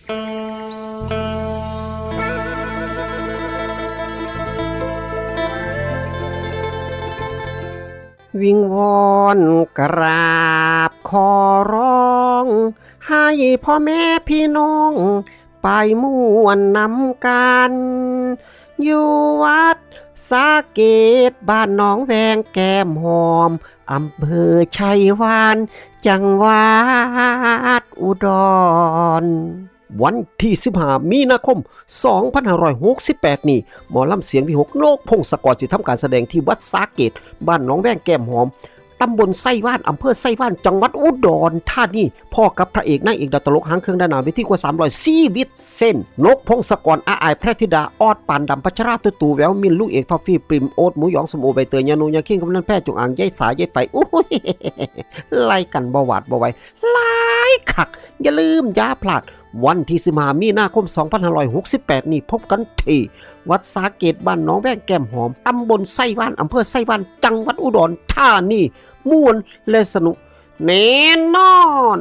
วิงวอนกราบขอร้องให้พ่อแม่พี่น้องไปม่วนนำกันอยู่วัดสาเกตบ้านหนองแวงแก้มหอมอำเภอชัยวานจังหวัดอุดรวันที่15มีนาคม2568นี้หมอลำเสียงวิหกโลกพงศกรสิทำการแสดงที่วัดสาเกตบ้านหนองแวงแก้มหอมตำบลไส้ว่านอำเภอไส้ว่านจังหวัดอุดรธานีพ่อกับพระเอกนางเอกดาวตลกหางเครื่องด้านหน้าเวทีกว่า300ชีวิตเส้นนกพงศกรอาอายแพรธิดาออดปานดำพัชราตุตูแววมินลูกเอกทอฟฟี่ปริมโอ๊ตหมูหยองสมโอใบเตยยานูยาคิงกำนันแพทย์จงอ่างยายสายยายไฟอุ้ยไล่กันบ่หวาดบ่ไหวหลายคักอย่าลืมอย่าพลาดวันที่15มีนาคม2568นี้พบกันที่วัดสาเกตบ้านหนองแวงแก้มหอมตำบลไส้ว่านอำเภอไส้ว่านจังหวัดอุดรธานีม่วนและสนุกแน่นอน